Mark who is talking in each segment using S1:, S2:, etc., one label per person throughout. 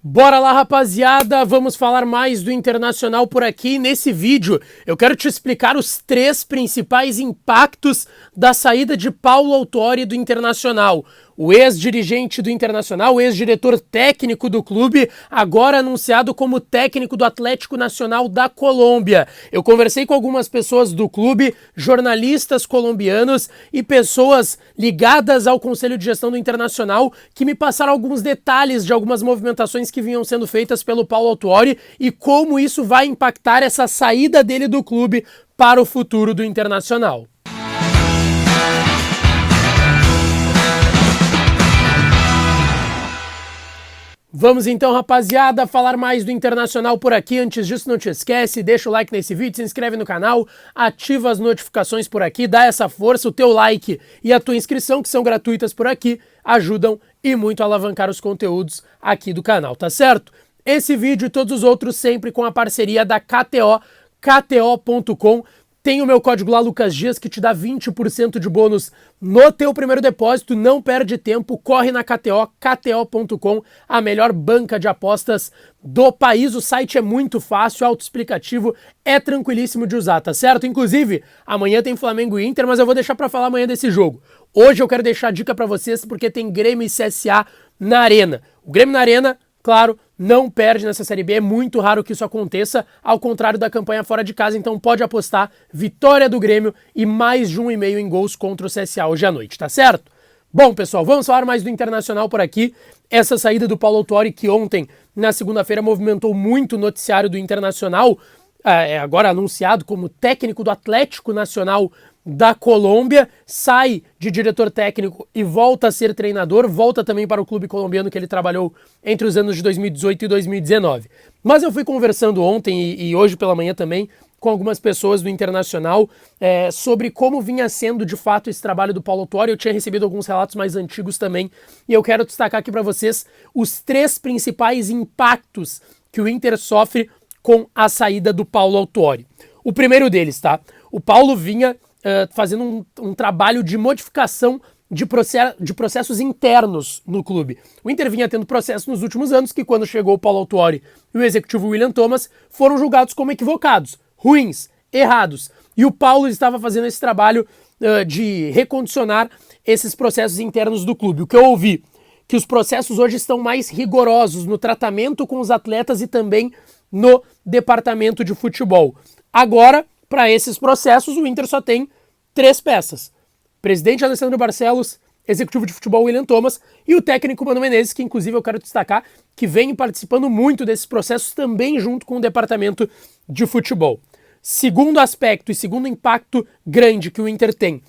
S1: Bora lá, rapaziada, vamos falar mais do Internacional por aqui. Nesse vídeo eu quero te explicar os 3 principais impactos da saída de Paulo Autuori do Internacional. O ex-dirigente do Internacional, o ex-diretor técnico do clube, agora anunciado como técnico do Atlético Nacional da Colômbia. Eu conversei com algumas pessoas do clube, jornalistas colombianos e pessoas ligadas ao Conselho de Gestão do Internacional que me passaram alguns detalhes de algumas movimentações que vinham sendo feitas pelo Paulo Autuori e como isso vai impactar essa saída dele do clube para o futuro do Internacional. Vamos então, rapaziada, falar mais do Internacional por aqui. Antes disso, não te esquece, deixa o like nesse vídeo, se inscreve no canal, ativa as notificações por aqui, dá essa força, o teu like e a tua inscrição, que são gratuitas por aqui, ajudam e muito a alavancar os conteúdos aqui do canal, tá certo? Esse vídeo e todos os outros sempre com a parceria da KTO, KTO.com. Tem o meu código lá, Lucas Dias, que te dá 20% de bônus no teu primeiro depósito. Não perde tempo, corre na KTO, KTO.com, a melhor banca de apostas do país. O site é muito fácil, autoexplicativo, é tranquilíssimo de usar, tá certo? Inclusive, amanhã tem Flamengo e Inter, mas eu vou deixar pra falar amanhã desse jogo. Hoje eu quero deixar a dica pra vocês, porque tem Grêmio e CSA na Arena. O Grêmio na Arena, claro, não perde nessa Série B, é muito raro que isso aconteça, ao contrário da campanha fora de casa, então pode apostar vitória do Grêmio e mais de 1,5 em gols contra o CSA hoje à noite, tá certo? Bom, pessoal, vamos falar mais do Internacional por aqui. Essa saída do Paulo Autuori, que ontem, na segunda-feira, movimentou muito o noticiário do Internacional, agora anunciado como técnico do Atlético Nacional da Colômbia, sai de diretor técnico e volta a ser treinador, volta também para o clube colombiano que ele trabalhou entre os anos de 2018 e 2019. Mas eu fui conversando ontem e hoje pela manhã também com algumas pessoas do Internacional sobre como vinha sendo de fato esse trabalho do Paulo Autuori. Eu tinha recebido alguns relatos mais antigos também e eu quero destacar aqui para vocês os 3 principais impactos que o Inter sofre com a saída do Paulo Autuori. O primeiro deles, tá? O Paulo vinha fazendo um trabalho de modificação de processos internos no clube. O Inter vinha tendo processos nos últimos anos que, quando chegou o Paulo Autuori e o executivo William Thomas, foram julgados como equivocados, ruins, errados. E o Paulo estava fazendo esse trabalho de recondicionar esses processos internos do clube. O que eu ouvi? Que os processos hoje estão mais rigorosos no tratamento com os atletas e também no departamento de futebol. Agora, para esses processos, o Inter só tem 3 peças. Presidente Alessandro Barcelos, executivo de futebol William Thomas e o técnico Mano Menezes, que inclusive eu quero destacar que vem participando muito desses processos também junto com o departamento de futebol. Segundo aspecto e segundo impacto grande que o Inter tem.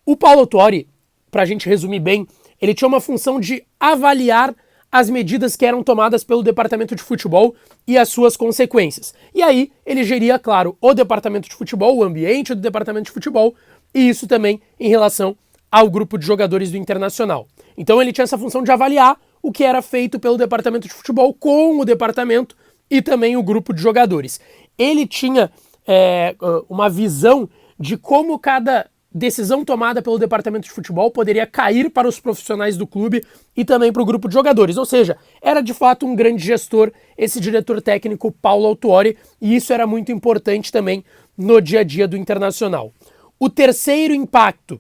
S1: O Paulo Autuori, para a gente resumir bem, ele tinha uma função de avaliar as medidas que eram tomadas pelo departamento de futebol e as suas consequências. E aí ele geria, claro, o departamento de futebol, o ambiente do departamento de futebol, e isso também em relação ao grupo de jogadores do Internacional. Então ele tinha essa função de avaliar o que era feito pelo departamento de futebol com o departamento e também o grupo de jogadores. Ele tinha uma visão de como cada decisão tomada pelo departamento de futebol poderia cair para os profissionais do clube e também para o grupo de jogadores. Ou seja, era de fato um grande gestor, esse diretor técnico Paulo Autuori, e isso era muito importante também no dia a dia do Internacional. O terceiro impacto,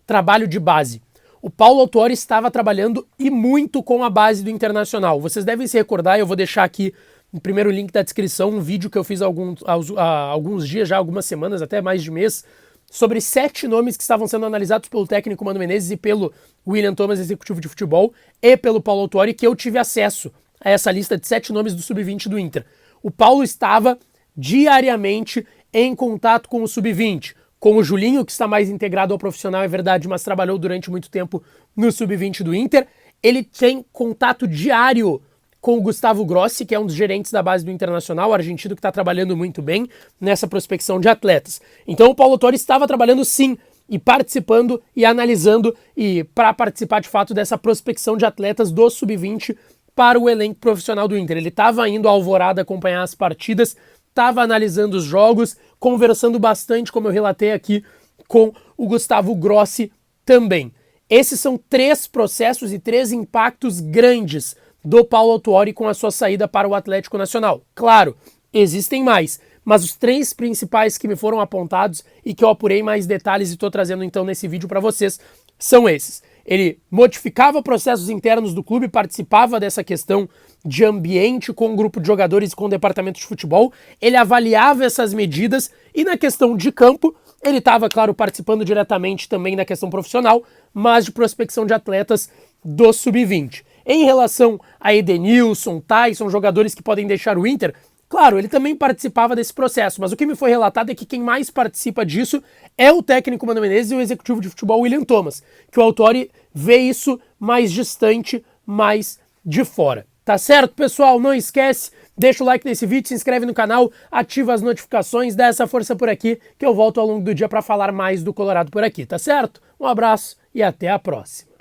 S1: trabalho de base. O Paulo Autuori estava trabalhando e muito com a base do Internacional. Vocês devem se recordar, eu vou deixar aqui no primeiro link da descrição um vídeo que eu fiz há alguns dias, já algumas semanas, até mais de mês, sobre 7 nomes que estavam sendo analisados pelo técnico Mano Menezes e pelo William Thomas, executivo de futebol, e pelo Paulo Autuori, que eu tive acesso a essa lista de 7 nomes do Sub-20 do Inter. O Paulo estava diariamente em contato com o Sub-20, com o Julinho, que está mais integrado ao profissional, é verdade, mas trabalhou durante muito tempo no Sub-20 do Inter. Ele tem contato diário com o Gustavo Grossi, que é um dos gerentes da base do Internacional, argentino, que está trabalhando muito bem nessa prospecção de atletas. Então o Paulo Autuori estava trabalhando sim, e participando e analisando, e para participar de fato dessa prospecção de atletas do Sub-20 para o elenco profissional do Inter. Ele estava indo à Alvorada acompanhar as partidas, estava analisando os jogos, conversando bastante, como eu relatei aqui, com o Gustavo Grossi também. Esses são 3 processos e 3 impactos grandes do Paulo Autuori com a sua saída para o Atlético Nacional. Claro, existem mais, mas os 3 principais que me foram apontados e que eu apurei mais detalhes e estou trazendo então nesse vídeo para vocês são esses. Ele modificava processos internos do clube, participava dessa questão de ambiente com um grupo de jogadores e com o departamento de futebol, ele avaliava essas medidas e na questão de campo, ele estava, claro, participando diretamente também da questão profissional, mas de prospecção de atletas do Sub-20. Em relação a Edenilson, Tyson, jogadores que podem deixar o Inter, claro, ele também participava desse processo, mas o que me foi relatado é que quem mais participa disso é o técnico Mano Menezes e o executivo de futebol William Thomas, que o Autuori vê isso mais distante, mais de fora. Tá certo, pessoal? Não esquece, deixa o like nesse vídeo, se inscreve no canal, ativa as notificações, dá essa força por aqui, que eu volto ao longo do dia para falar mais do Colorado por aqui, tá certo? Um abraço e até a próxima.